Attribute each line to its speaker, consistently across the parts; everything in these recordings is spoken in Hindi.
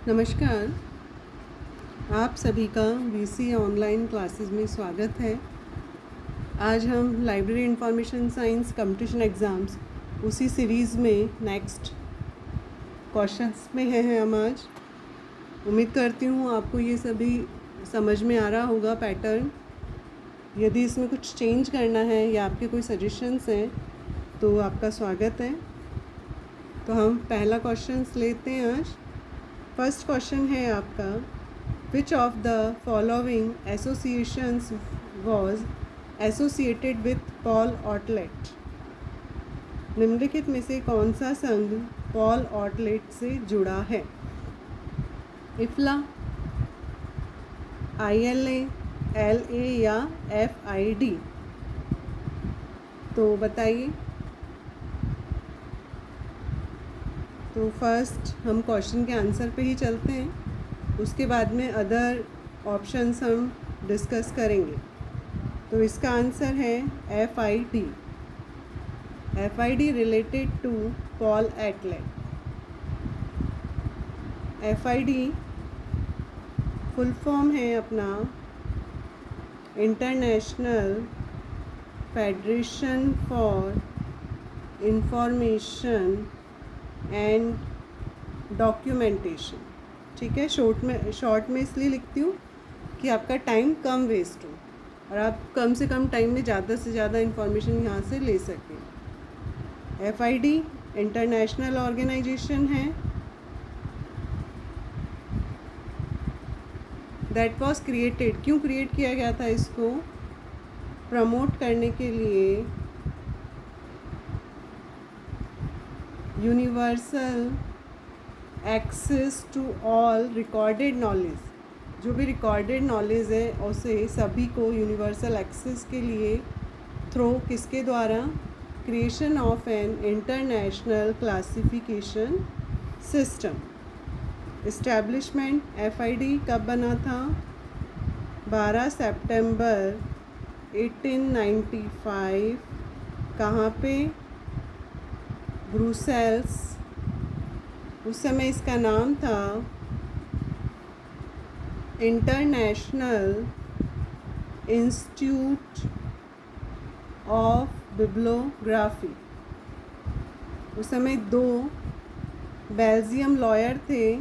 Speaker 1: नमस्कार। आप सभी का बीसीए ऑनलाइन क्लासेस में स्वागत है। आज हम library information science competition exams उसी सीरीज़ में नेक्स्ट क्वेश्चंस में हैं हम आज। उम्मीद करती हूँ आपको ये सभी समझ में आ रहा होगा पैटर्न। यदि इसमें कुछ चेंज करना है या आपके कोई सजेशंस हैं तो आपका स्वागत है। तो हम पहला क्वेश्चंस लेते हैं आज। फर्स्ट क्वेश्चन है आपका, which of the following associations was associated with Paul Otlet. निम्नलिखित में से कौन सा संघ पॉल ऑटलेट से जुड़ा है? इफ्ला, ILA, LA या FID? तो बताइए। तो फर्स्ट हम क्वेश्चन के आंसर पे ही चलते हैं, उसके बाद में अदर ऑप्शंस हम डिस्कस करेंगे। तो इसका आंसर है FID। FID related to Paul Otlet. FID full form है अपना international federation for information and documentation. ठीक है, शॉर्ट में इसलिए लिखती हूँ कि आपका टाइम कम वेस्ट हो और आप कम से कम टाइम में ज़्यादा से ज़्यादा इंफॉर्मेशन यहाँ से ले सकें। FID इंटरनेशनल ऑर्गेनाइजेशन है दैट वॉज क्रिएटेड। क्यों क्रिएट किया गया था इसको? प्रमोट करने के लिए universal access to all recorded knowledge. जो भी रिकॉर्डेड नॉलेज है उसे सभी को यूनिवर्सल एक्सेस के लिए थ्रो किसके द्वारा? Creation of an international classification system. Establishment FID कब बना था? 12 सितंबर 1895। कहाँ पे? ब्रुसेल्स। उस समय इसका नाम था इंटरनेशनल इंस्टीट्यूट ऑफ बिब्लियोग्राफी। उस समय 2 बेल्जियम लॉयर थे।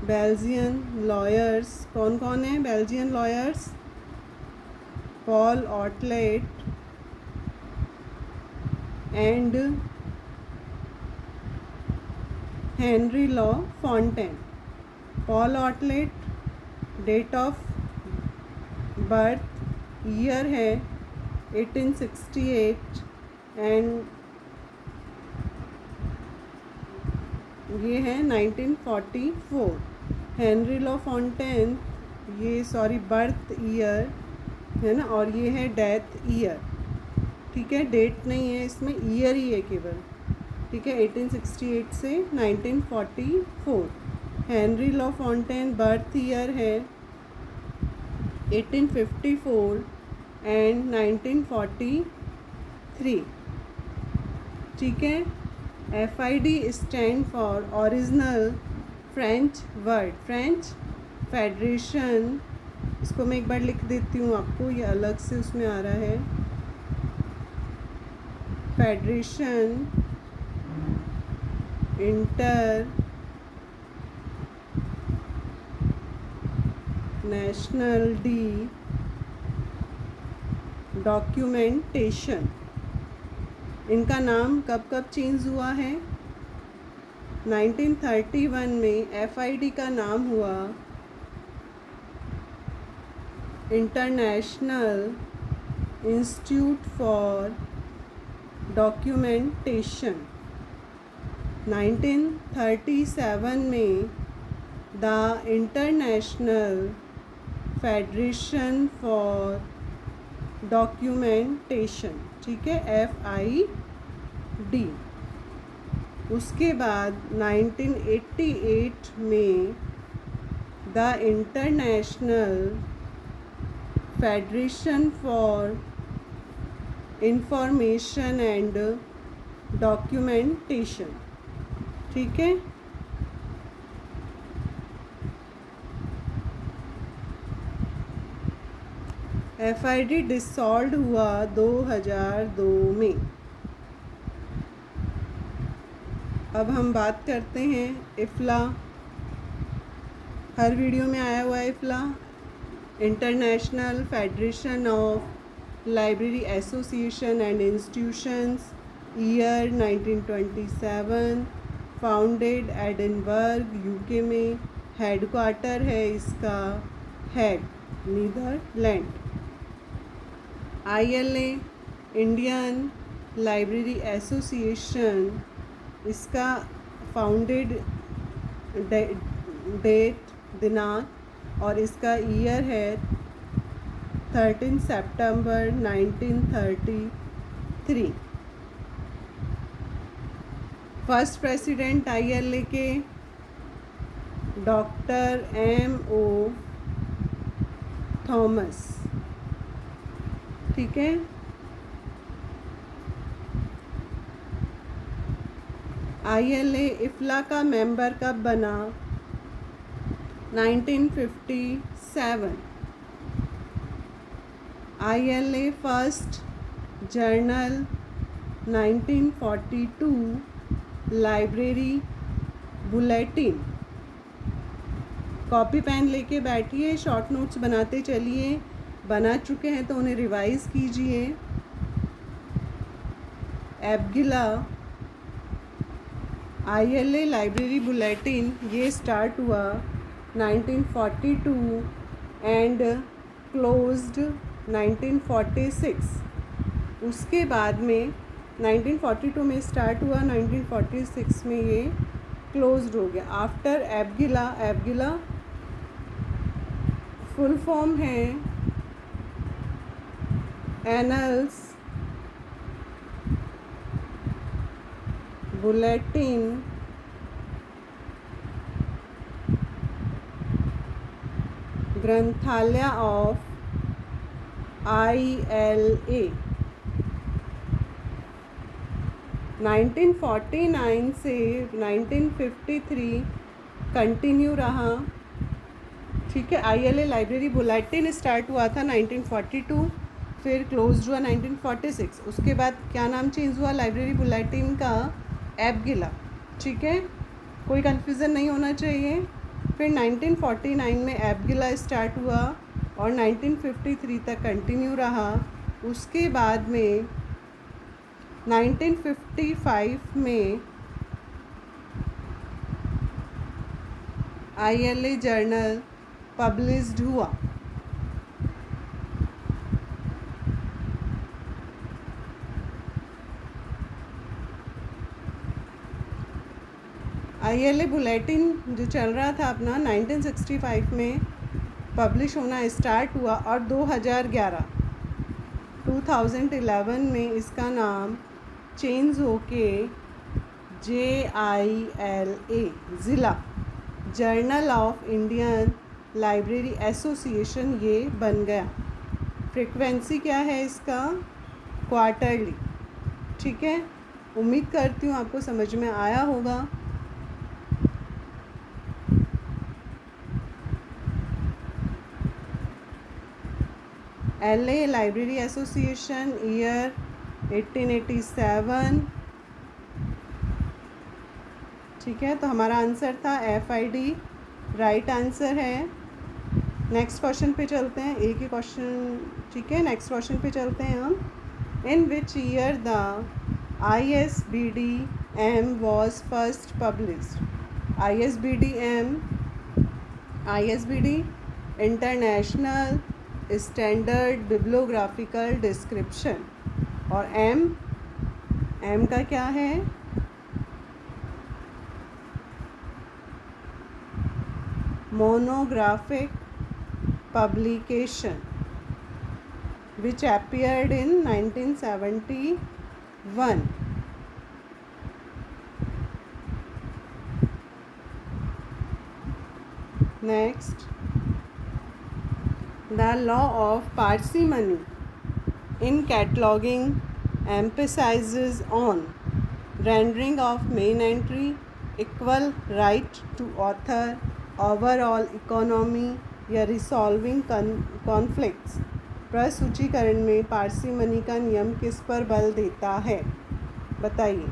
Speaker 1: बेल्जियन लॉयर्स कौन कौन है? Belgian lawyers Paul Otlet and Henri La Fontaine. Paul Otlet date of birth year है 1868 एंड ये है 1944। हेनरी लॉ फॉन्टेन ये बर्थ ईयर है ना, और ये है डेथ ईयर। ठीक है, डेट नहीं है इसमें, ईयर ही है केवल। ठीक है, 1868 से 1944। Henri La Fontaine birth year है 1854 एंड 1943। ठीक है, FID stand for original French word, French federation. इसको मैं एक बार लिख देती हूँ आपको, ये अलग से उसमें आ रहा है। Federation inter national D documentation. इनका नाम कब कब चेंज हुआ है? 1931 में FID का नाम हुआ इंटरनेशनल इंस्टीट्यूट फॉर डॉक्यूमेंटेशन। 1937 में the international federation for documentation. ठीक है, FID। उसके बाद 1988 में the international federation for information and documentation. ठीक है, FID डिसॉल्व हुआ 2002 में। अब हम बात करते हैं इफ़ला। हर वीडियो में आया हुआ है IFLA, international federation of library association and institutions, year 1927, founded Edinburgh UK में, हेडक्वार्टर है इसका Hague, Netherlands. ILA Indian library association, इसका फाउंडेड डेट दिनांक और इसका ईयर है 13 सितंबर 1933। फर्स्ट प्रेसिडेंट ILA के डॉक्टर M.O. थॉमस। ठीक है, ILA इफ़ला का मेंबर कब बना? 1957। ILA first journal 1942, library bulletin. Copy pen लेके बैठिए, शॉर्ट नोट्स बनाते चलिए, बना चुके हैं तो उन्हें रिवाइज़ कीजिए। एबगिला ILA लाइब्रेरी बुलेटिन ये स्टार्ट हुआ 1942 एंड क्लोज्ड 1946। उसके बाद में 1942 में स्टार्ट हुआ, 1946 में ये क्लोज्ड हो गया। आफ्टर एबगिला, एबगिला फुल फॉर्म है एनल्स बुलेटिन ग्रंथालय ऑफ ILA। 1949 से 1953 कंटिन्यू रहा। ठीक है, ILA लाइब्रेरी बुलेटिन स्टार्ट हुआ था 1942, फिर क्लोज हुआ 1946। उसके बाद क्या नाम चेंज हुआ लाइब्रेरी बुलेटिन का? एबगिला। ठीक है, कोई कन्फ्यूज़न नहीं होना चाहिए। फिर 1949 में एबगिला स्टार्ट हुआ और 1953 तक कंटिन्यू रहा। उसके बाद में 1955 में ILA जर्नल पब्लिश्ड हुआ। ILA बुलेटिन जो चल रहा था अपना 1965 में पब्लिश होना स्टार्ट हुआ और 2011 में इसका नाम चेंज होके JILA ज़िला journal of Indian library association ये बन गया। फ्रीक्वेंसी क्या है इसका? क्वार्टरली। ठीक है, उम्मीद करती हूँ आपको समझ में आया होगा। LA library association, year 1887। ठीक है, तो हमारा आंसर था FID, राइट आंसर है। नेक्स्ट क्वेश्चन पे चलते हैं, एक ही क्वेश्चन। ठीक है, नेक्स्ट क्वेश्चन पे चलते हैं हम। In which year the ISBDM was first published? ISBD international standard bibliographical description. और M का क्या है? मोनोग्राफिक publication which appeared in 1971. Next, the law of parsimony in cataloging emphasizes on rendering of main entry, equal right to author, overall economy या resolving conflicts प्रसूचीकरण में पार्सिमनी का नियम किस पर बल देता है? बताइए।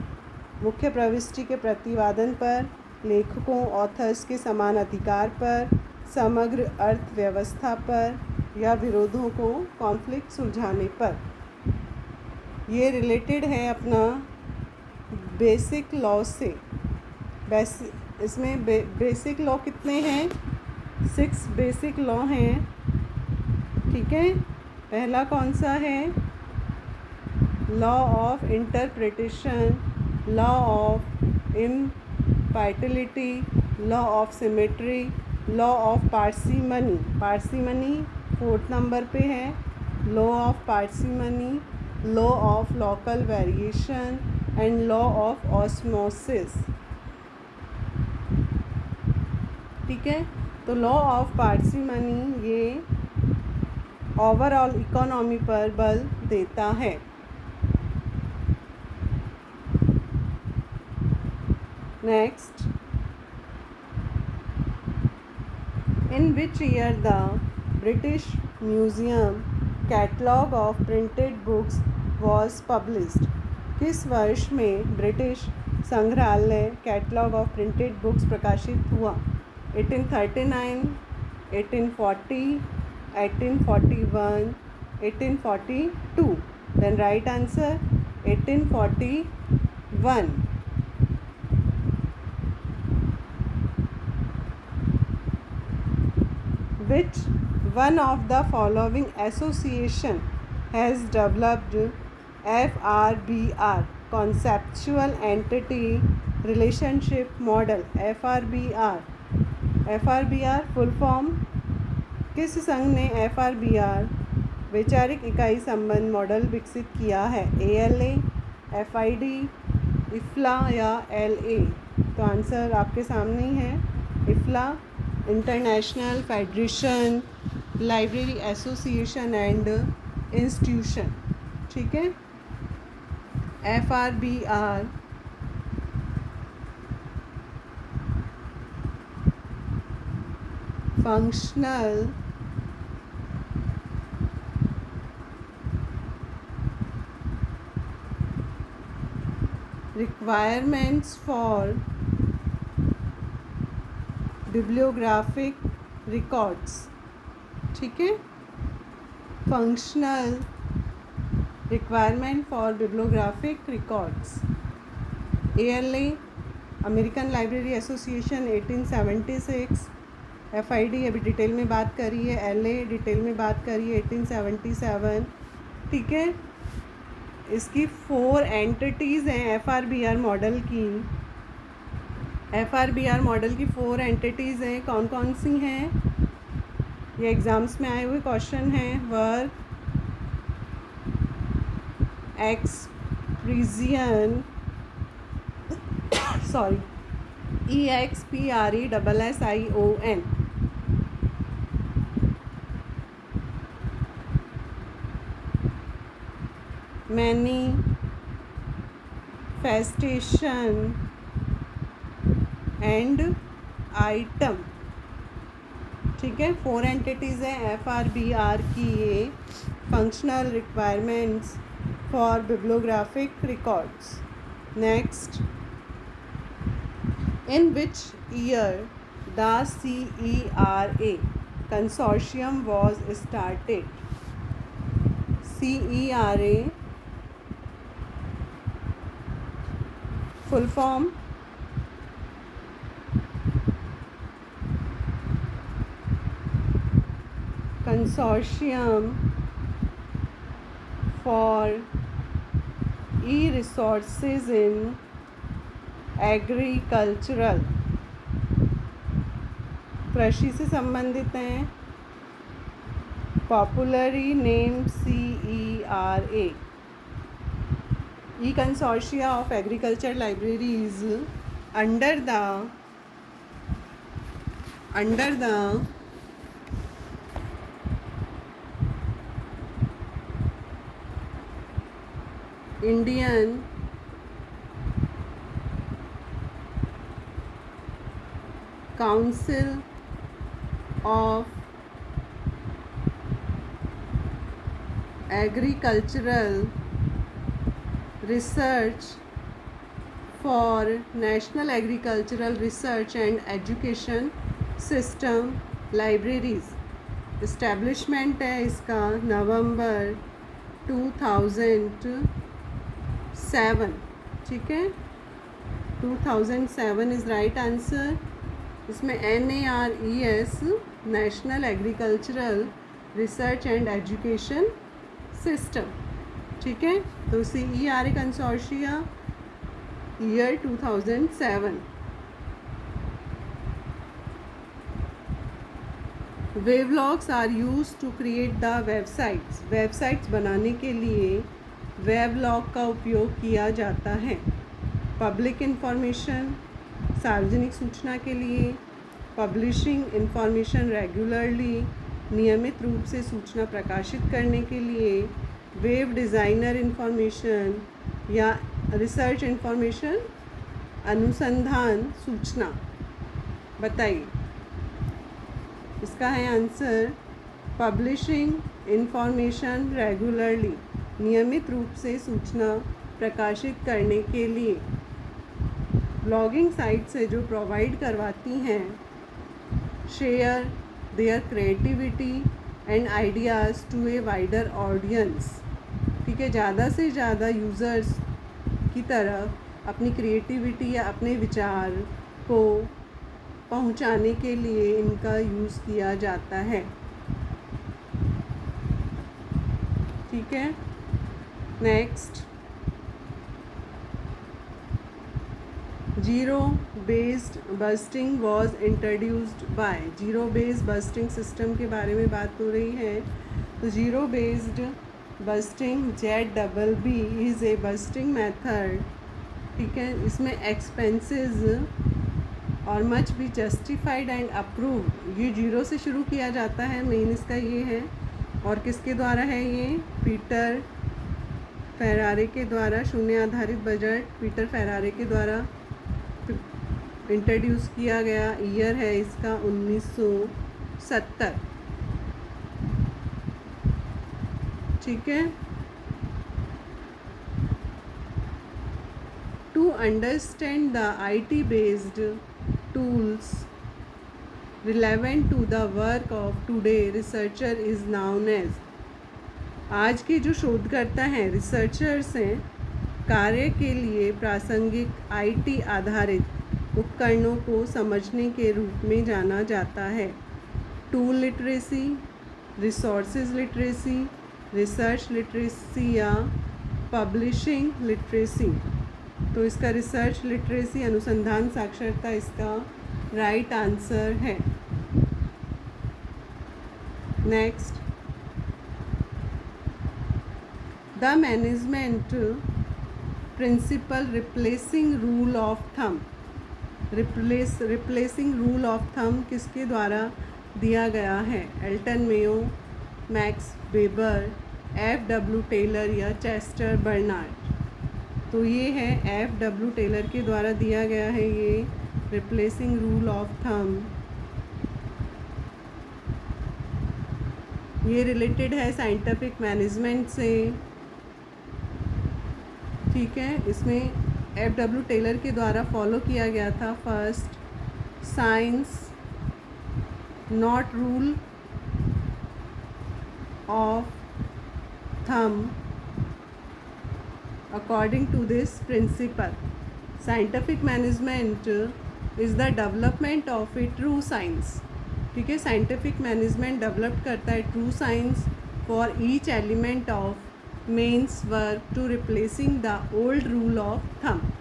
Speaker 1: मुख्य प्रविष्टि के प्रतिवादन पर, लेखकों ऑथर्स के समान अधिकार पर, समग्र अर्थव्यवस्था पर, या विरोधों को कॉन्फ्लिक्ट सुलझाने पर। ये रिलेटेड है अपना बेसिक लॉ से। इसमें बेसिक लॉ कितने हैं? 6 बेसिक लॉ हैं। ठीक है। पहला कौन सा है? Law of interpretation, law of impartiality, law of symmetry, law of parsimony. Parsimony 4th number पे है। Law of parsimony, law of local variation and law of osmosis. ठीक है। तो लॉ ऑफ पार्सिमनी ये ओवरऑल इकोनॉमी पर बल देता है। Next, in which year the British museum catalogue of printed books was published? किस वर्ष में ब्रिटिश संग्रहालय कैटलॉग ऑफ प्रिंटेड बुक्स प्रकाशित हुआ? 1839, 1840, 1841, 1842. Then right answer 1841. Which one of the following association has developed FRBR, conceptual entity relationship model? FRBR full form. किस संघ ने FRBR वैचारिक इकाई संबंध मॉडल विकसित किया है? ALA, FID, IFLA या LA? तो आंसर आपके सामने ही है, IFLA, international federation library association and institution. ठीक है। FRBR functional requirements for bibliographic records। ठीक है। functional requirement for bibliographic records। ALA American library association 1876। FID अभी डिटेल में बात करी है। LA डिटेल में बात करी है 1877। ठीक है। इसकी 4 एंटिटीज़ हैं FRBR मॉडल की। FRBR मॉडल की 4 एंटिटीज़ हैं। कौन कौन सी हैं? ये एग्ज़ाम्स में आए हुए क्वेश्चन हैं। Work, expression, sorry EXPRESSION, manifestation and item. ठीक है। 4 एंटिटीज़ हैं FRBR की ये। Functional requirements for bibliographic records. Next, in which year the CERA consortium was started? CERA full form consortium for e-resources in agricultural. कृषि से संबंधित हैं। Popularly named CERA, E-Consortia of Agriculture Libraries under the Indian Council of agricultural research for national agricultural research and education system libraries. Establishment है इसका नवंबर 2007। ठीक है, 2007 इज़ राइट आंसर। इसमें NARES national agricultural research and education system. ठीक है, तो CERA consortia year 2007। Weblogs are use to create the websites. Websites बनाने के लिए वेबलॉग का उपयोग किया जाता है। पब्लिक इंफॉर्मेशन, सार्वजनिक सूचना के लिए। पब्लिशिंग इंफॉर्मेशन रेगुलरली, नियमित रूप से सूचना प्रकाशित करने के लिए। वेब डिज़ाइनर इंफॉर्मेशन या रिसर्च इंफॉर्मेशन, अनुसंधान सूचना। बताइए, इसका है आंसर पब्लिशिंग इंफॉर्मेशन रेगुलरली, नियमित रूप से सूचना प्रकाशित करने के लिए। ब्लॉगिंग साइट से जो प्रोवाइड करवाती हैं share their creativity and ideas to a wider audience. ठीक है, ज़्यादा से ज़्यादा यूज़र्स की तरफ अपनी क्रिएटिविटी या अपने विचार को पहुंचाने के लिए इनका यूज़ किया जाता है। ठीक है, next, zero based budgeting was introduced by. Zero based budgeting system के बारे में बात हो रही है। तो zero based budgeting ZBB is a budgeting method. ठीक है, इसमें एक्सपेंसेस और much be justified and approved. ये जीरो से शुरू किया जाता है, मेन इसका ये है। और किसके द्वारा है ये? पीटर फेरारे के द्वारा। शून्य आधारित बजट पीटर फेरारे के द्वारा इंट्रोड्यूस किया गया। ईयर है इसका 1970। ठीक है, to understand the IT based tools relevant to the work of today researcher is known as। आज के जो शोधकर्ता हैं, रिसर्चर्स हैं, कार्य के लिए प्रासंगिक IT आधारित उपकरणों को समझने के रूप में जाना जाता है। Tool literacy, resources literacy, research literacy या पब्लिशिंग लिटरेसी। तो इसका रिसर्च लिटरेसी, अनुसंधान साक्षरता इसका राइट आंसर है। Next, the management principle replacing rule of thumb. Replacing rule of thumb किसके द्वारा दिया गया है? Elton Mayo, Max Weber, FW Taylor या चेस्टर बर्नार्ड। तो ये है FW टेलर के द्वारा दिया गया है ये रिप्लेसिंग रूल ऑफ थंब। ये रिलेटेड है साइंटिफिक मैनेजमेंट से। ठीक है, इसमें FW टेलर के द्वारा फॉलो किया गया था। First, science not rule of thumb according to this principle। scientific management is the development of a true science। ठीक है, साइंटिफिक मैनेजमेंट डेवलप करता है true science for each element of men's work to replacing the old rule of thumb.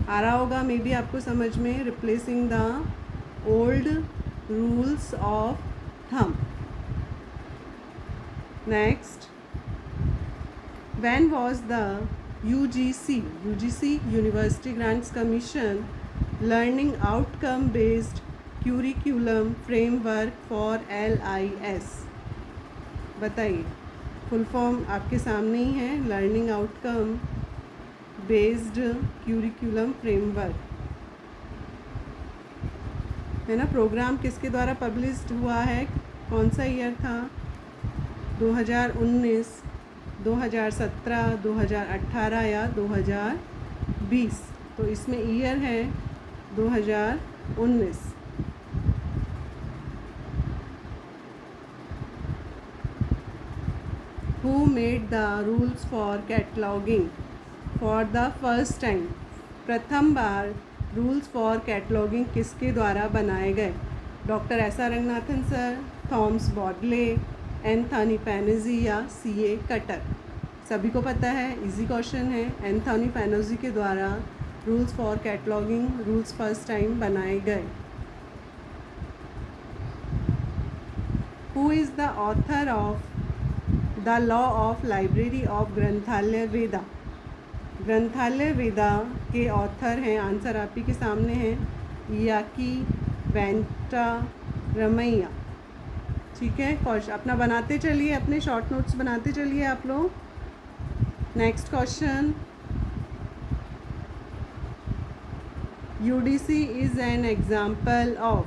Speaker 1: आ रहा होगा मे बी आपको समझ में, replacing the old rules of thumb. Next, when was the UGC University Grants Commission Learning Outcome Based Curriculum Framework for LIS। बताइए, फुल फॉर्म आपके सामने ही है, learning outcome based curriculum framework है ना। प्रोग्राम किसके द्वारा पब्लिश्ड हुआ है? कौन सा ईयर था? 2019। 2017, 2018 या 2020। तो इसमें ईयर है 2019। Who made the rules for cataloging for the first time? प्रथम बार रूल्स फॉर कैटलॉगिंग किसके द्वारा बनाए गए? Doctor S R Ranganathan sir, Thomas Bodley, Anthony Panizzi या C.A. कटर? सभी को पता है, इजी क्वेश्चन है। एंथोनी पैनेजी के द्वारा rules for cataloguing rules first time बनाए गए। Who is the author of the law of library of Granthalaya Veda? ग्रंथालय वेदा के ऑथर हैं, आंसर आप ही के सामने है, याकी वेंटा रमैया। ठीक है, अपना बनाते चलिए, अपने शॉर्ट नोट्स बनाते चलिए आप लोग। Next question, UDC is an example of.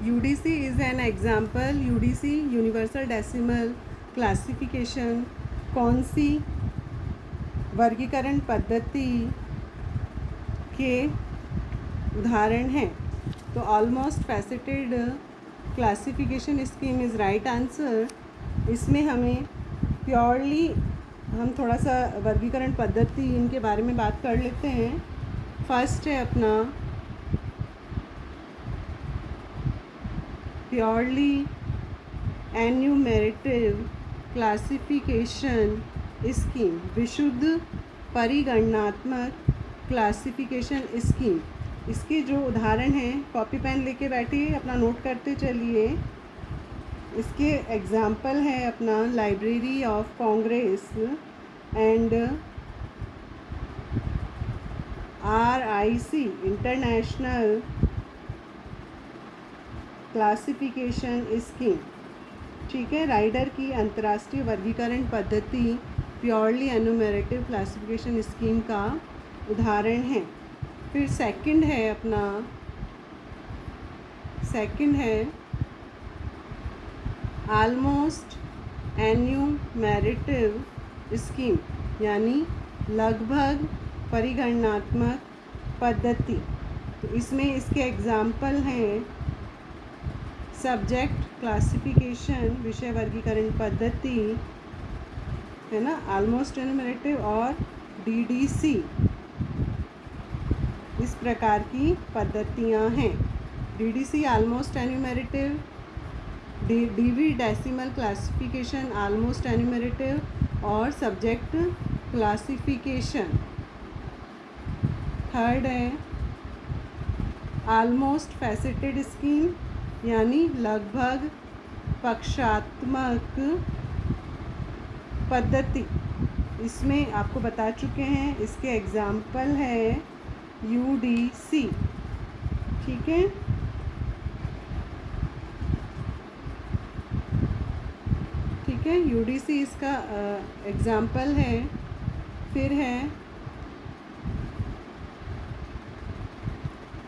Speaker 1: UDC is an example, UDC universal decimal classification कौन सी वर्गीकरण पद्धति के उदाहरण हैं? तो almost faceted classification scheme is right answer. इसमें हमें प्योरली हम थोड़ा सा वर्गीकरण पद्धति इनके बारे में बात कर लेते हैं। फर्स्ट है अपना प्योरली एन्यूमेरेटिव क्लासिफिकेशन स्कीम, विशुद्ध परिगणनात्मक क्लासिफिकेशन स्कीम। इसके जो उदाहरण हैं, कॉपी पेन लेके बैठिए, अपना नोट करते चलिए। इसके एग्जाम्पल है अपना library of Congress and RIC international classification scheme. ठीक है, राइडर की अंतर्राष्ट्रीय वर्गीकरण पद्धति प्योरली एन्यूमरेटिव क्लासिफिकेशन स्कीम का उदाहरण है। फिर सेकंड है अपना, सेकंड है ऑलमोस्ट एन्यूमरेटिव स्कीम, यानी लगभग परिगणनात्मक पद्धति। तो इसमें इसके एग्जाम्पल हैं सब्जेक्ट क्लासिफिकेशन, विषय वर्गीकरण पद्धति है ना, ऑलमोस्ट एन्यूमरेटिव, और DDC। इस प्रकार की पद्धतियां हैं। DDC almost enumerative, DV decimal classification almost enumerative, और सब्जेक्ट क्लासिफिकेशन। थर्ड है ऑलमोस्ट फैसेटेड स्कीम, यानी लगभग पक्षात्मक पद्धति। इसमें आपको बता चुके हैं, इसके एग्जाम्पल है UDC। ठीक है, ठीक है, UDC इसका एग्जाम्पल है। फिर है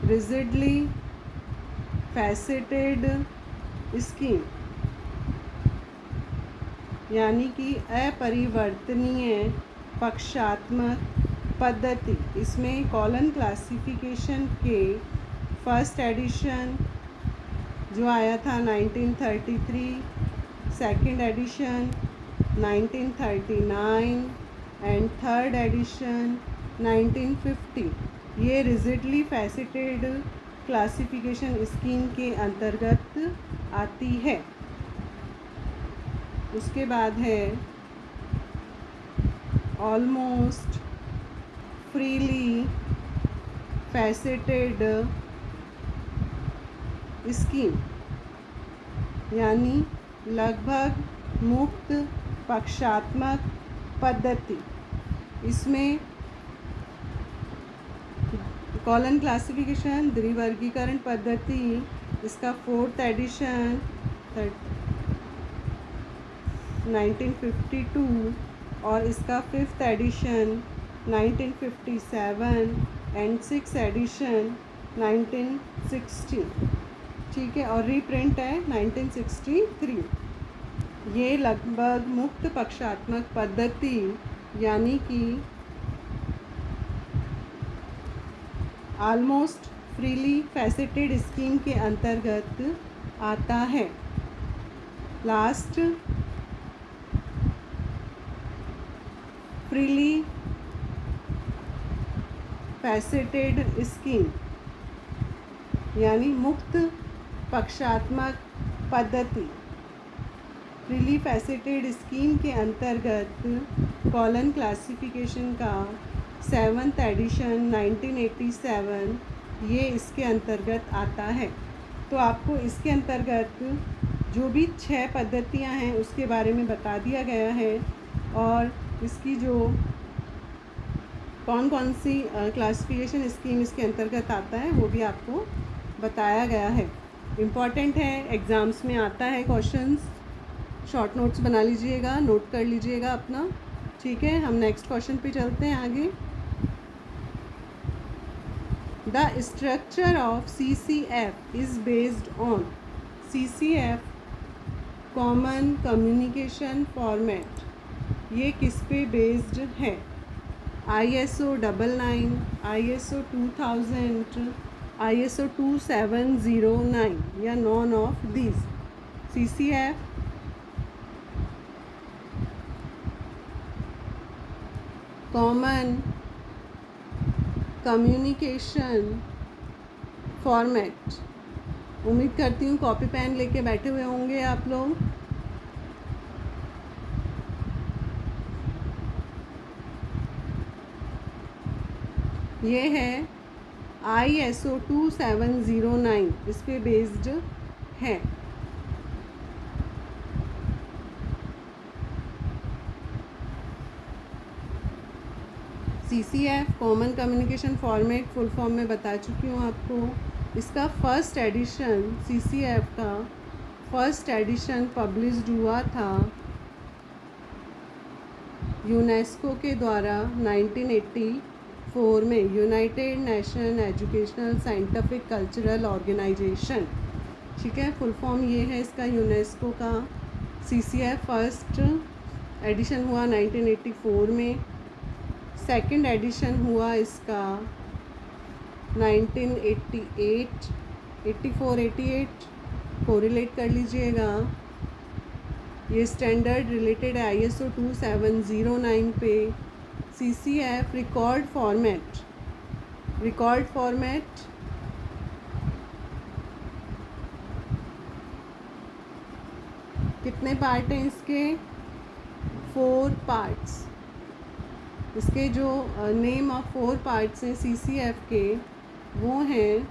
Speaker 1: रिजिडली फैसेटेड स्कीम, यानी कि अपरिवर्तनीय पक्षात्मक पद्धति। इसमें कॉलन क्लासिफिकेशन के फर्स्ट एडिशन जो आया था 1933, second edition 1939 and third addition 1950, ये रिजिडली फैसेटेड क्लासिफिकेशन स्कीम के अंतर्गत आती है। उसके बाद है ऑलमोस्ट फ्रीली फैसेटेड स्कीम, यानी लगभग मुक्त पक्षात्मक पद्धति। इसमें कॉलन क्लासिफिकेशन, द्विवर्गीकरण पद्धति, इसका फोर्थ एडिशन 1952 और इसका fifth edition 1957 and six edition 1960। ठीक है, और रीप्रिंट है 1963। ये लगभग मुक्त पक्षात्मक पद्धति यानी कि ऑलमोस्ट फ्रीली फैसेटेड स्कीम के अंतर्गत आता है। लास्ट फ्रीली फैसेटेड स्कीम यानी मुक्त पक्षात्मक पद्धति फ्रीली फैसेटेड स्कीम के अंतर्गत कॉलन क्लासिफिकेशन का 7th एडिशन 1987 ये इसके अंतर्गत आता है। तो आपको इसके अंतर्गत जो भी 6 पद्धतियां हैं उसके बारे में बता दिया गया है और इसकी जो कौन कौन सी क्लासिफिकेशन स्कीम इसके अंतर्गत आता है वो भी आपको बताया गया है। इम्पॉर्टेंट है, एग्ज़ाम्स में आता है क्वेश्चंस। शॉर्ट नोट्स बना लीजिएगा, नोट कर लीजिएगा अपना। ठीक है, हम नेक्स्ट क्वेश्चन पे चलते हैं आगे। The structure of CCF is based on CCF common communication format. ये किस पे बेस्ड है? ISO 99, ISO 2000, ISO 2709 या none of these. CCF common communication format. उम्मीद करती हूँ कॉपी पेन लेके बैठे हुए होंगे आप लोग। ये है ISO 2709, इस पे बेस्ड है। CCF common communication format full form में बता चुकी हूँ आपको। इसका फर्स्ट एडिशन CCF का फर्स्ट एडिशन पब्लिश्ड हुआ था यूनेस्को के द्वारा 1984 में, United Nation Educational Scientific Cultural Organisation. ठीक है, फुल फॉर्म ये है इसका यूनेस्को का। CCF फर्स्ट एडिशन हुआ 1984 में, सेकंड एडिशन हुआ इसका 1988, 84, 88 कोरिलेट कर लीजिएगा। ये स्टैंडर्ड रिलेटेड है ISO 2709 पे। CCF रिकॉर्ड फॉर्मेट कितने पार्ट हैं इसके? 4 पार्ट्स। इसके जो नेम ऑफ 4 पार्ट्स हैं CCF के वो हैं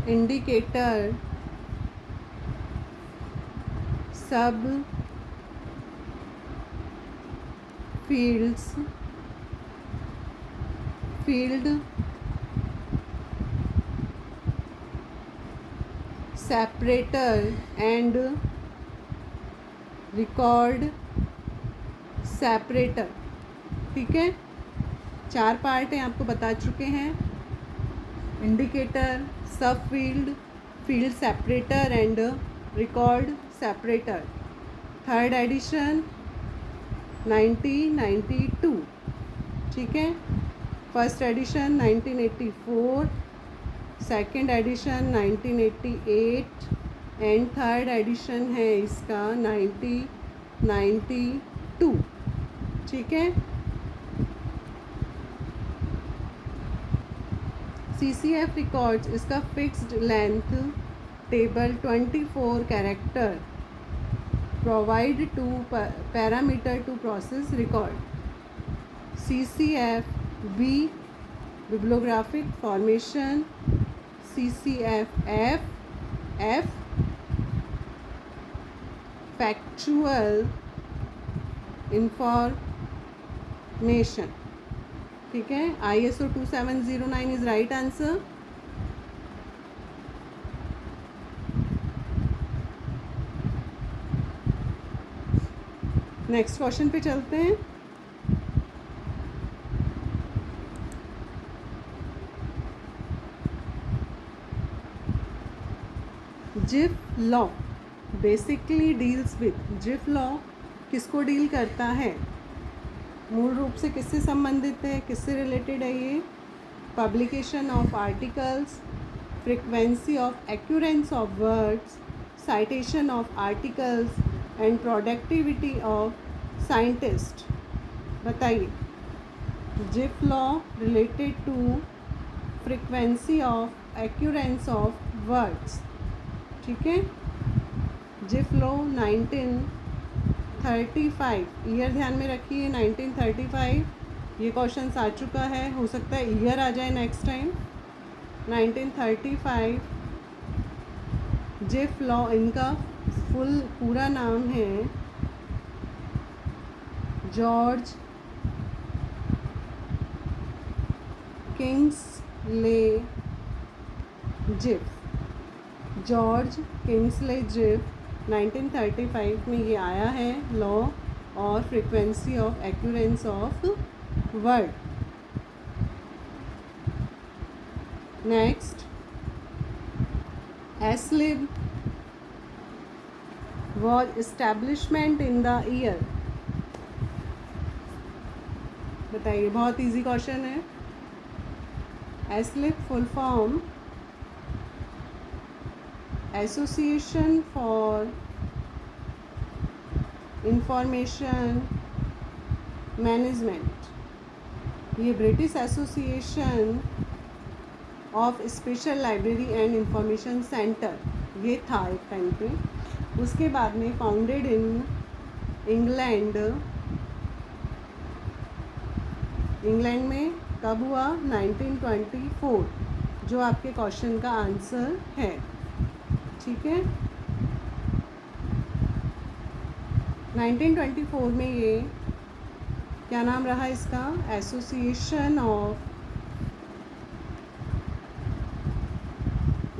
Speaker 1: इंडिकेटर, सब fields, field separator and record separator. ठीक है, 4 पार्ट हैं, आपको बता चुके हैं। Indicator, subfield, field separator and record separator. Third edition 1992। ठीक है, first edition 1984, second edition 1988 and third edition है इसका 1992। ठीक है, CCF रिकॉर्ड्स इसका fixed length table 24 character provide to parameter to process record. CCF bibliographic formation, CCF F factual information. ठीक है, ISO 2709 is right answer. Next question पे चलते हैं। Zipf law basically deals with, Zipf law किसको डील करता है, मूल रूप से किससे संबंधित है, किससे रिलेटेड है ये, publication of articles, frequency of occurrence of words, citation of articles and productivity of scientist। बताइए, Zipf law related to frequency of occurrence of words, ठीक है। जिफ लॉ 1935, ईयर ध्यान में रखिए 1935, ये क्वेश्चन आ चुका है, हो सकता है ईयर आ जाए नेक्स्ट टाइम। 1935 जिफ लॉ, इनका पूरा नाम है George Kingsley Zipf, George Kingsley Zipf 1935 में ये आया है लॉ और frequency of occurrence of word. Next, ASLIB was establishment in the year, बताइए, बहुत इजी क्वेश्चन है। ASLIB full form association for information management, ये British association of special library and information centre ये था एक टाइम पे। उसके बाद में फाउंडेड इन इंग्लैंड, इंग्लैंड में कब हुआ, 1924, जो आपके क्वेश्चन का आंसर है, ठीक है। 1924 में ये क्या नाम रहा इसका, association of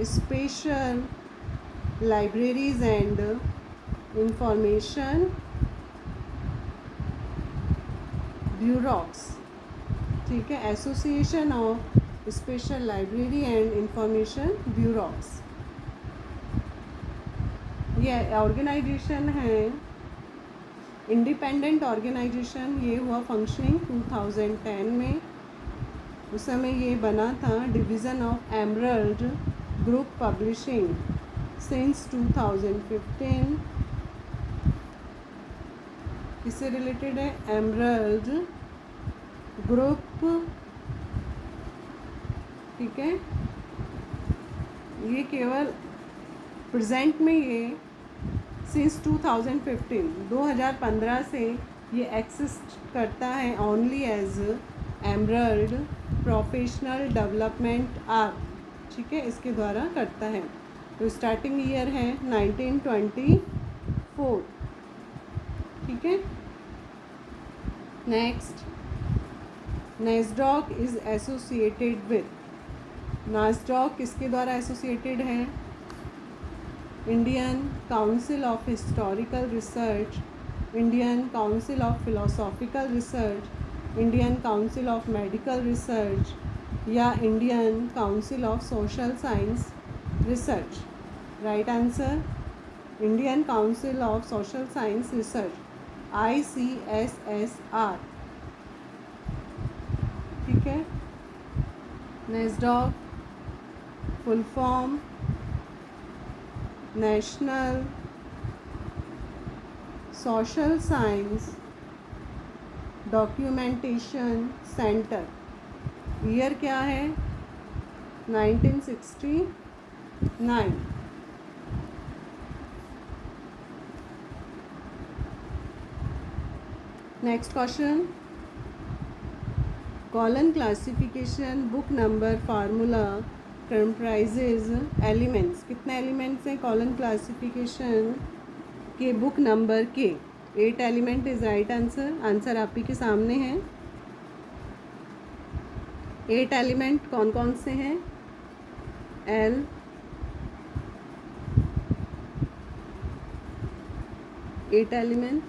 Speaker 1: special libraries and information bureaux, ठीक है, association of special library and information bureaux. ये ऑर्गेनाइजेशन है, इंडिपेंडेंट ऑर्गेनाइजेशन, ये हुआ फंक्शनिंग 2010 में। उस समय ये बना था division of emerald group publishing since 2015। किससे रिलेटेड है, एमरल्ड ग्रुप, ठीक है। ये केवल प्रेजेंट में ये सिंस 2015 से ये एक्सिस्ट करता है only as Emerald professional development arm, ठीक है, इसके द्वारा करता है। तो स्टार्टिंग ईयर है 1924, ठीक है। Next, NASDAQ is associated with, NASDAQ किसके द्वारा एसोसिएटेड है, Indian council of historical research, Indian council of philosophical research, Indian council of medical research या Indian council of social science research. Right answer, Indian council of social science research, ICSSR, ठीक है। NASDAQ full form national social science documentation centre, year क्या है, 1969। Next question, colon classification book number formula comprises elements, कितने एलिमेंट्स हैं कॉलन क्लासिफिकेशन के बुक नंबर के, 8 element is right answer. Answer आप ही के सामने है। 8 एलिमेंट कौन कौन से हैं, L, eight element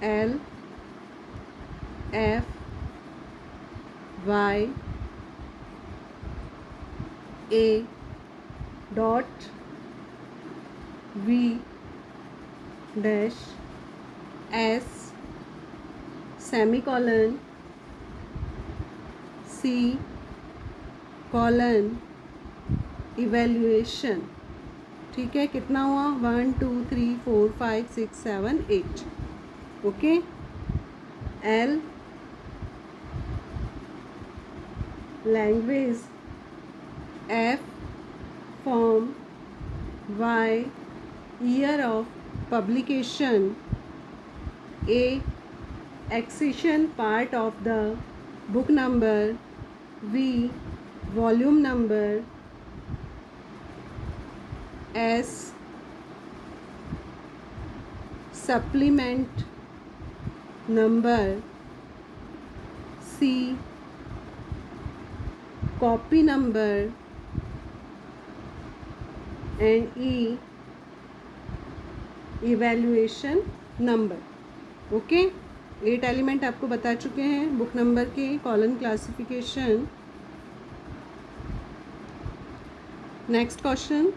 Speaker 1: L, F, Y, A dot V dash S semicolon C colon evaluation। ठीक है, कितना हुआ? 1 2 3 4 5 6 7 8। Okay, L language, F form, Y year of publication, A accession part of the book number, V volume number, S supplement number, C copy number and E evaluation number। Okay, 8 element आपको बता चुके हैं बुक नंबर के, colon classification. Next question,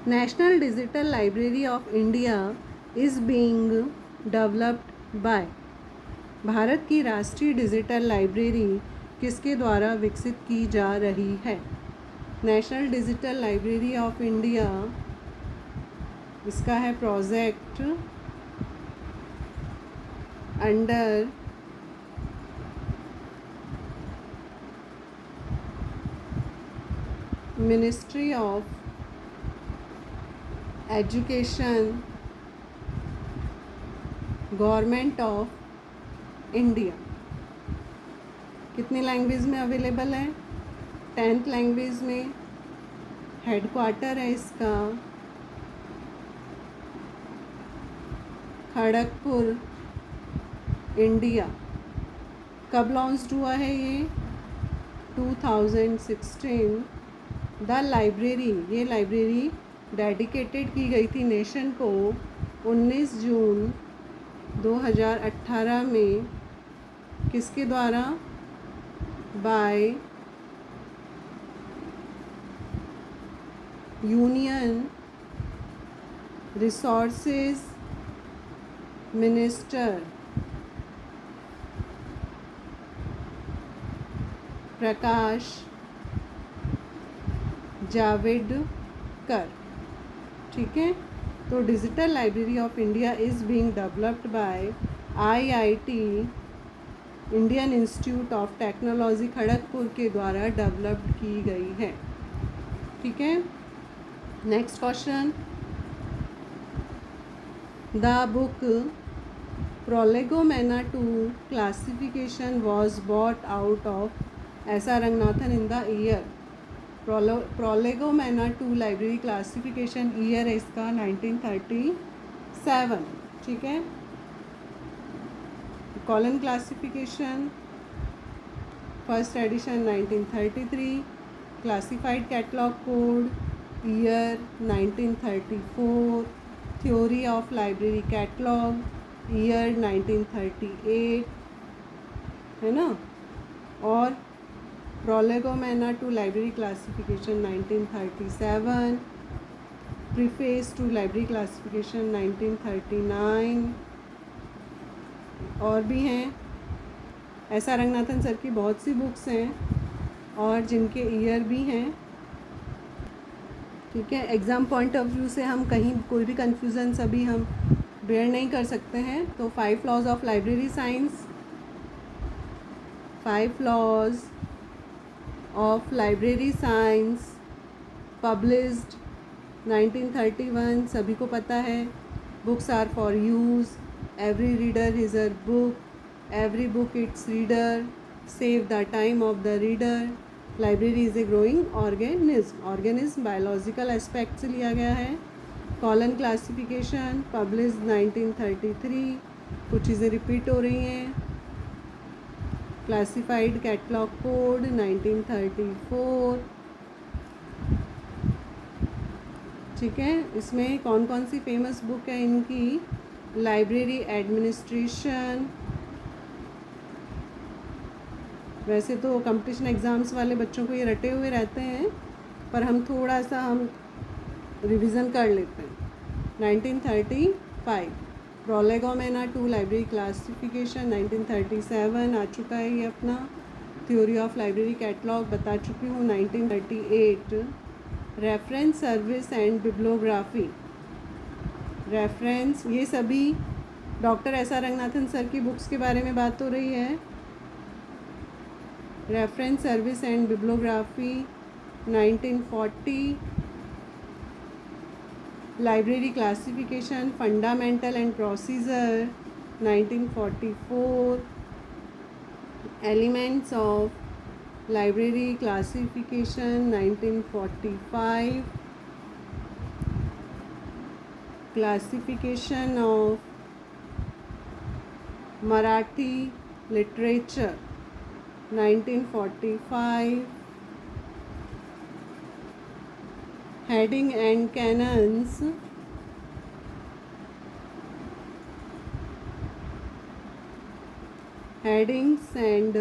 Speaker 1: national digital library of India is being developed bye. Bharat की राष्ट्रीय डिजिटल लाइब्रेरी किसके द्वारा विकसित की जा रही है? National digital library of India, इसका है project under ministry of education, government of India. कितनी लैंग्वेज में अवेलेबल है? 10th लैंग्वेज में। हेडक्वार्टर है इसका खड़गपुर, इंडिया। कब लॉन्च हुआ है ये? 2016। द लाइब्रेरी, ये लाइब्रेरी डेडिकेटेड की गई थी नेशन को 19 जून 2018 में। किसके द्वारा? By union resources minister Prakash Javadekar. ठीक है, तो digital library of India is being developed by IIT, Indian Institute of Technology Kharagpur के द्वारा डेवलप्ड की गई है। ठीक है, next question, the book prolegomena to classification was brought out of SR Ranganathan in the year. Prolegomena to library classification year है इसका 1937। ठीक है, colon classification first edition 1933, classified catalogue code year 1934, theory of library catalogue year 1938, है ना। और prolegomena to library classification 1937, preface to library classification 1939। और भी हैं, SR रंगनाथन सर की बहुत सी बुक्स हैं और जिनके ईयर भी हैं। ठीक है, एग्ज़ाम पॉइंट ऑफ व्यू से हम कहीं कोई भी कन्फ्यूज़न सभी हम बेयर नहीं कर सकते हैं। तो 5 laws of library science, 5 laws of library science published 1931, सभी को पता है। Books are for use, every reader is a book, every book its reader, save the time of the reader, library is a growing organism. Organism biological aspect से लिया गया है। कॉलन क्लासिफिकेशन पब्लिश्ड 1933, कुछ चीज़ें रिपीट हो रही हैं। क्लासिफाइड कैटलॉग कोड 1934, ठीक है, इसमें कौन कौन सी फेमस बुक है इनकी? Library administration. वैसे तो कंपटीशन एग्ज़ाम्स वाले बच्चों को ये रटे हुए रहते हैं, पर हम थोड़ा सा रिवीजन कर लेते हैं। 1935 प्रोलेगोमेना टू लाइब्रेरी क्लासिफिकेशन। 1937 आ चुका है ये अपना। थ्योरी ऑफ लाइब्रेरी कैटलॉग बता चुकी हूँ। 1938 reference service and bibliography. Reference, ये सभी डॉक्टर एस.आर. रंगनाथन सर की बुक्स के बारे में बात हो रही है। Reference service and bibliography. 1940 library classification fundamental and procedure. 1944 elements of library classification. 1945 classification of Marathi literature. 1945 heading and canons. Headings and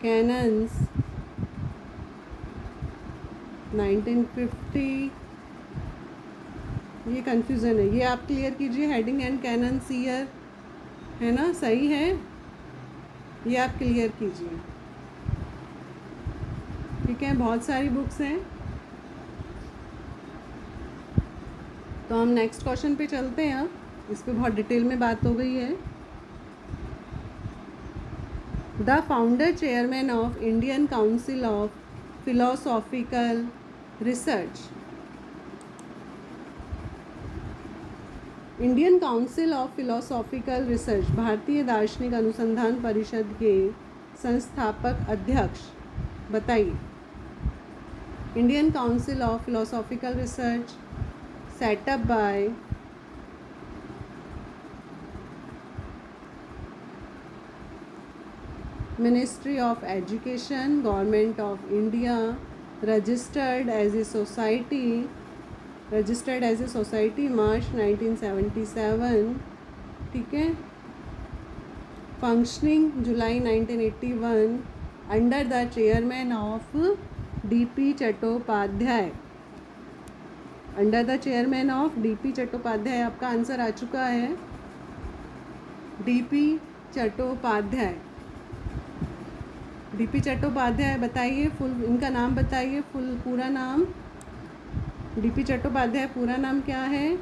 Speaker 1: canons। 1950 ये कन्फ्यूज़न है, ये आप क्लियर कीजिए। हेडिंग एंड कैनन्स ईयर है ना, सही है, ये आप क्लियर कीजिए। ठीक है, बहुत सारी बुक्स हैं, तो हम नेक्स्ट क्वेश्चन पे चलते हैं। अब इस पर बहुत डिटेल में बात हो गई है। The founder chairman of Indian council of philosophical research. Indian council of philosophical research भारतीय दार्शनिक अनुसंधान परिषद के संस्थापक अध्यक्ष बताइए। Indian council of philosophical research set up by Ministry of Education, Government of India, registered as a society March 1977। ठीक है, functioning July 1981 under the chairman of D.P. Chattopadhyay. Under the chairman of D.P. Chattopadhyay. आपका आंसर आ चुका है, D.P. चट्टोपाध्याय। D.P. चट्टोपाध्याय, बताइए फुल, इनका नाम बताइए, फुल पूरा नाम। D.P. चट्टोपाध्याय पूरा नाम क्या है?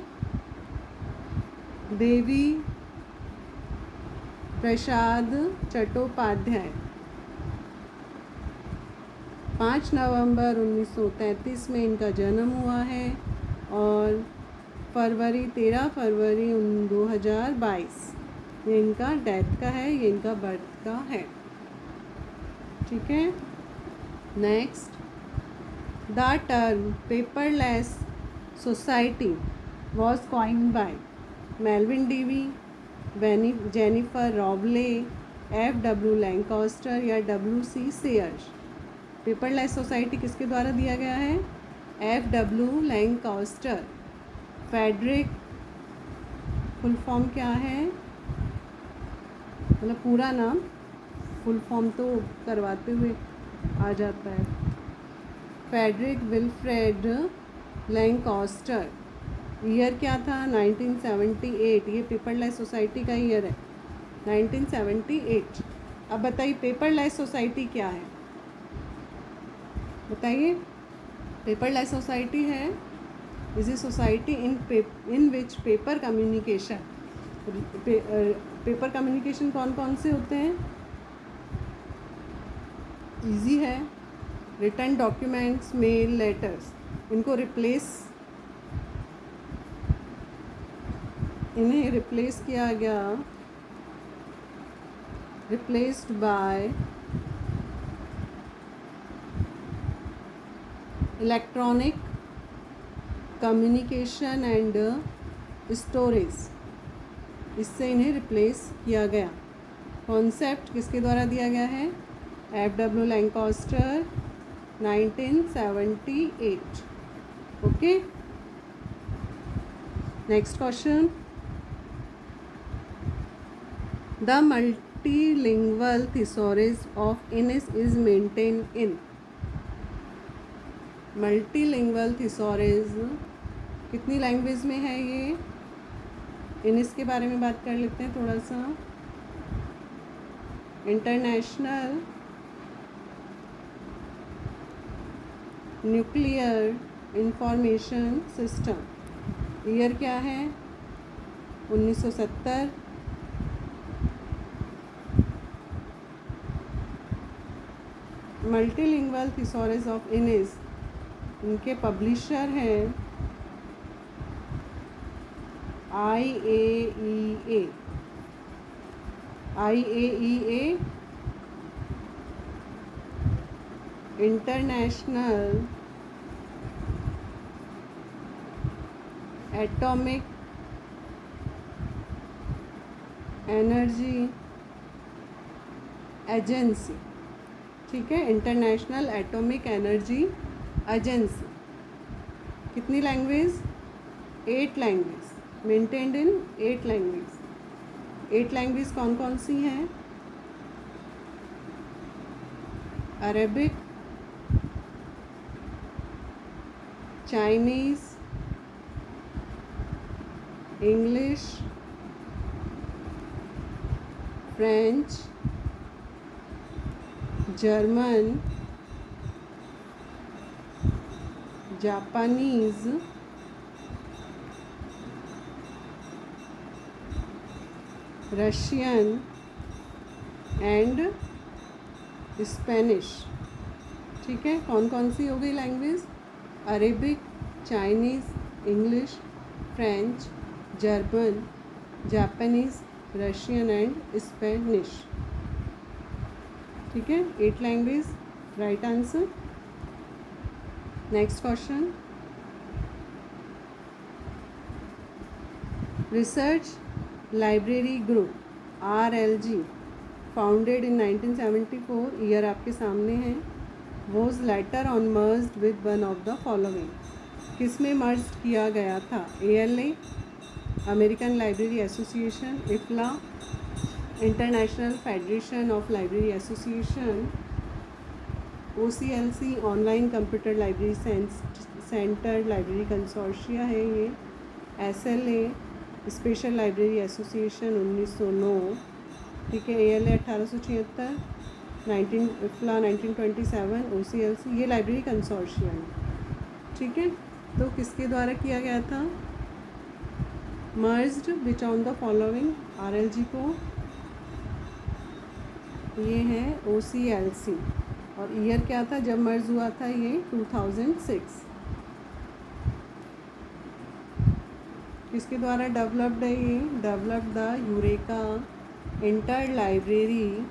Speaker 1: देवी प्रसाद चट्टोपाध्याय। 5 नवंबर 1933 में इनका जन्म हुआ है और 13 फरवरी 2022 ये इनका डेथ का है, ये इनका बर्थ का है। ठीक है, next, the term paperless society was coined by Melvin Dewey, Jennifer रॉबले, F.W. लैंकास्टर या W.C. सेयर्स। पेपरलेस सोसाइटी किसके द्वारा दिया गया है? F.W. Lancaster. Frederick, full form क्या है, मतलब पूरा नाम, फुल फॉर्म तो करवाते हुए आ जाता है। Frederick Wilfred Lancaster. ईयर क्या था? 1978। ये पेपरलेस सोसाइटी का ईयर है, 1978। अब बताइए पेपरलेस सोसाइटी क्या है, बताइए। पेपरलेस सोसाइटी है is a society in which paper communication. Paper communication कौन कौन से होते हैं? इजी है, रिटर्न डॉक्यूमेंट्स, मेल, लेटर्स। इनको इन्हें रिप्लेस किया गया, replaced by electronic communication and storage. इससे इन्हें रिप्लेस किया गया। कॉन्सेप्ट किसके द्वारा दिया गया है? F.W. Lancaster, 1978। Okay, next question. The multilingual thesaurus of Innis is maintained in. Multilingual thesaurus कितनी लैंग्वेज में है ये? इनिस के बारे में बात कर लेते हैं थोड़ा सा. International nuclear information system. Year क्या है? 1970. मल्टीलिंगुअल thesaurus ऑफ इनिस, इनके पब्लिशर हैं IAEA. International atomic energy agency. ठीक है, इंटरनेशनल एटॉमिक एनर्जी एजेंसी. कितनी लैंग्वेज? 8 लैंग्वेज. मेंटेन्ड इन 8 लैंग्वेज. 8 लैंग्वेज कौन कौन सी हैं? Arabic, Chinese, English, French, German, Japanese, Russian and Spanish. ठीक है, कौन कौन सी हो गई language? Arabic, Chinese, English, French, German, Japanese, Russian and Spanish. ठीक है, 8 language. Right answer. Next question. Research library group RLG founded in 1974. Year आपके सामने है. Was later on merged with one of the following. किस में मर्ज किया गया था? ALA, American library association, IFLA, international federation of library association, OCLC, online computer library centre library consortia है ये, SLA, स्पेशल लाइब्रेरी एसोसिएशन 1909. ठीक है, ALA 1876, IFLA 1927, OCLC ये लाइब्रेरी कंसोर्शियम है. ठीक है, तो किसके द्वारा किया गया था? Merged which on the following. RLG को, ये है OCLC. और ईयर क्या था जब मर्ज हुआ था? ये 2006. किसके द्वारा डेवलप्ड है ये? Developed the Eureka inter library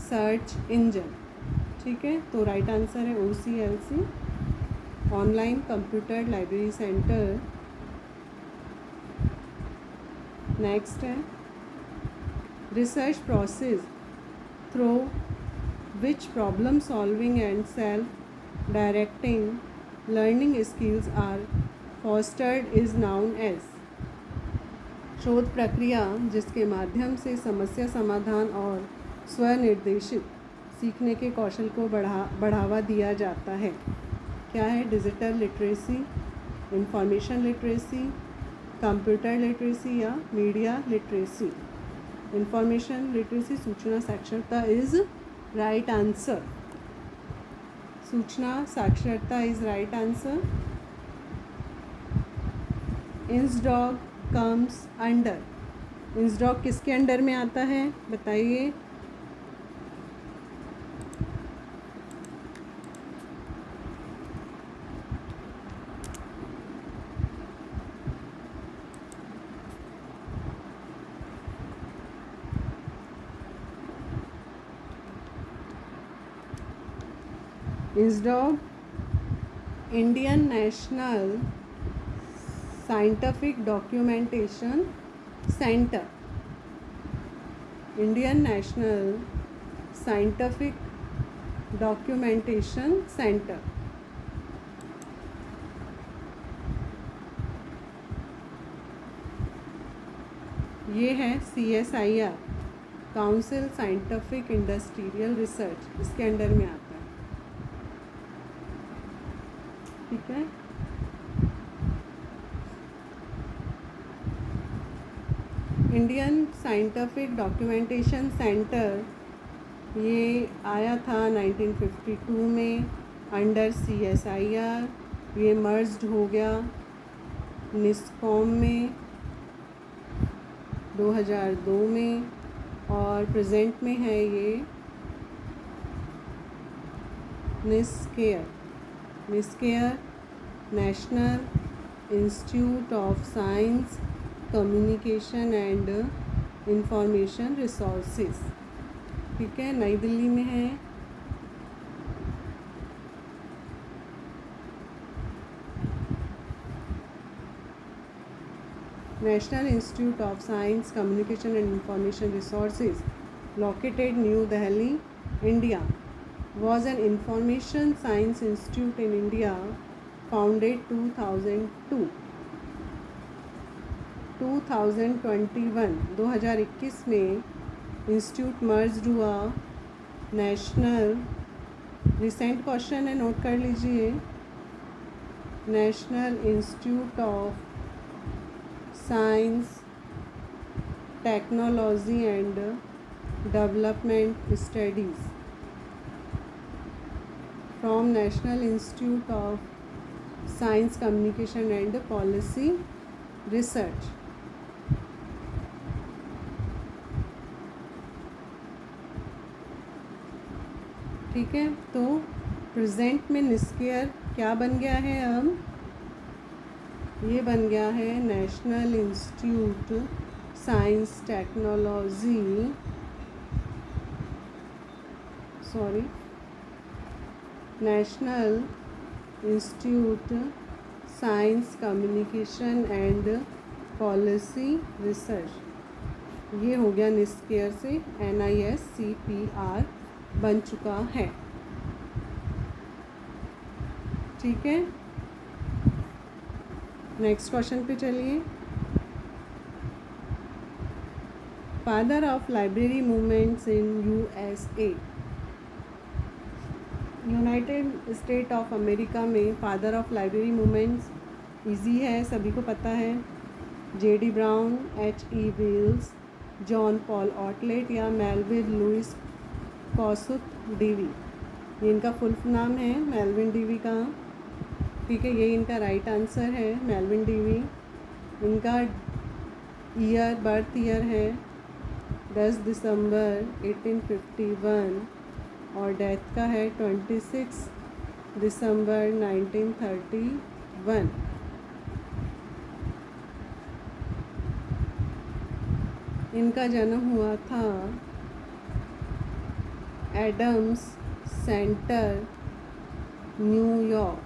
Speaker 1: search engine. ठीक है, तो राइट आंसर है OCLC, online computer library centre. Next है research process through which problem solving and self directing learning skills are fostered is known as. शोध प्रक्रिया जिसके माध्यम से समस्या समाधान और स्वनिर्देशित सीखने के कौशल को बढ़ावा दिया जाता है. क्या है? Digital literacy, information literacy, computer literacy या मीडिया लिटरेसी. इंफॉर्मेशन लिटरेसी, सूचना साक्षरता इज़ राइट आंसर. सूचना साक्षरता is right answer. INSDOC comes under. INSDOC किसके अंडर में आता है? बताइए. ISDOC, Indian national scientific documentation centre. Indian national scientific documentation centre. ये है CSIR, council scientific industrial research, इसके अंडर में आता है। ठीक है, इंडियन साइंटिफिक डॉक्यूमेंटेशन सेंटर ये आया था 1952 में अंडर CSIR। ये मर्ज्ड हो गया निस्कॉम में 2002 में, और प्रेजेंट में है ये NISCAIR national institute of science communication and information resources. ठीक है, नई दिल्ली में है। National Institute of Science, Communication and Information Resources, located New Delhi, India, was an information science institute in India, founded 2002. 2021 में इंस्टीट्यूट मर्ज हुआ नेशनल, रिसेंट क्वेश्चन है नोट कर लीजिए, national institute of science technology and development studies from national institute of science communication and policy research. ठीक है, तो प्रेजेंट में निस्केयर क्या बन गया है, अब ये बन गया है national institute science technology, national institute science communication and policy research. ये हो गया निस्केयर से NISCPR बन चुका है। ठीक है, नेक्स्ट क्वेश्चन पे चलिए। Father of library movements in USA, United State of America में father of library movements easy है, सभी को पता है, J.D. Brown, H.E. Wells, John Paul Otlet या मेलविन लुइस कॉसुत डीवी। ये इनका फुल नाम है मेलविन डीवी का। ठीक है, ये इनका राइट आंसर है, मेलविन डीवी। इनका ईयर, बर्थ ईयर है 10 दिसंबर 1851 और डेथ का है 26 दिसंबर 1931। इनका जन्म हुआ था एडम्स सेंटर, न्यूयॉर्क।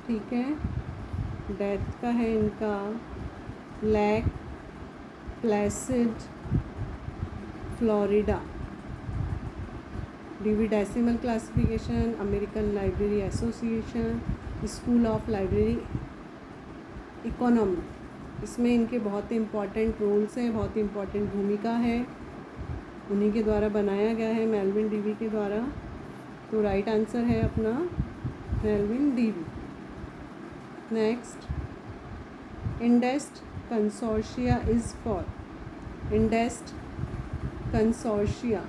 Speaker 1: ठीक है, डेथ का है इनका Lake Placid, Florida. Dewey decimal classification, American library association, school of library economy, इसमें इनके बहुत इम्पॉर्टेंट रोल्स हैं, बहुत इम्पॉर्टेंट भूमिका है, उन्हीं के द्वारा बनाया गया है, मेलविन डीवी के द्वारा। तो राइट आंसर है अपना Melvin Dewey. Next, INDEST consortia is for, INDEST consortia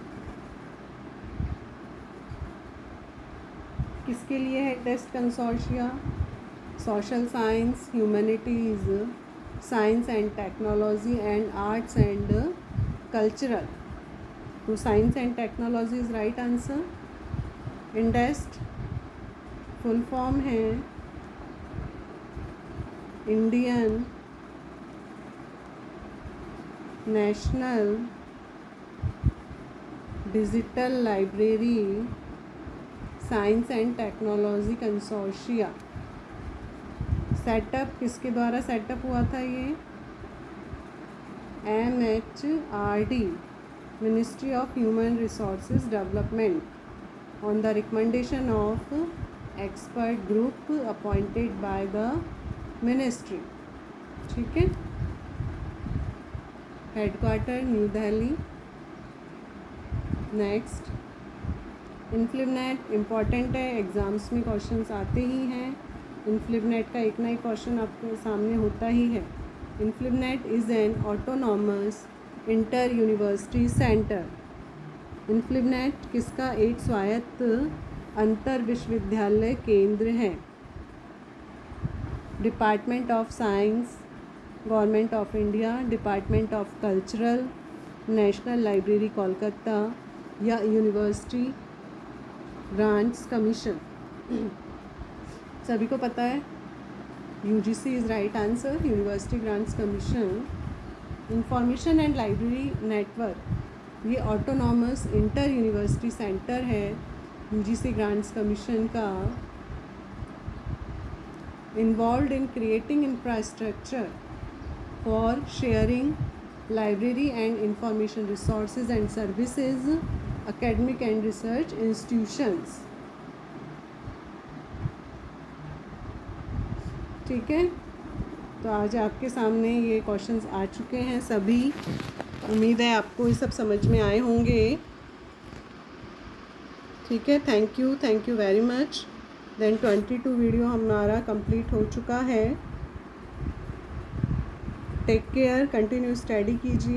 Speaker 1: किसके लिए है? INDEST consortia social science, humanities, science and technology and arts and cultural. तो science and technology is right answer. INDEST full form है Indian national digital library science and technology consortia. Setup किसके द्वारा सेटअप हुआ था? ये MHRD, ministry of human resources development, on the recommendation of expert group appointed by the ministry. ठीक है, headquarter new Delhi. Next, INFLIBNET important है, एग्ज़ाम्स में क्वेश्चंस आते ही हैं। इन्फ्लिबनेट का एक ना एक क्वेश्चन आपके सामने होता ही है। INFLIBNET is an autonomous inter university centre. INFLIBNET किसका एक स्वायत्त अंतर विश्वविद्यालय केंद्र है। Department of science, government of India, department of cultural, national library Kolkata या यूनिवर्सिटी ग्रांट्स कमीशन। सभी को पता है UGC is right answer, university grants commission. Information and library network ये ऑटोनॉमस इंटर यूनिवर्सिटी सेंटर है यूजीसी ग्रांट्स कमीशन का। Involved in creating infrastructure for sharing library and information resources and services, academic and research institutions। ठीक है, तो आज आपके सामने ये क्वेश्चंस आ चुके हैं सभी। उम्मीद है आपको ये सब समझ में आए होंगे। ठीक है, thank you very much. Then 22 video हमारा कंप्लीट हो चुका है। टेक केयर, कंटिन्यू स्टडी कीजिए।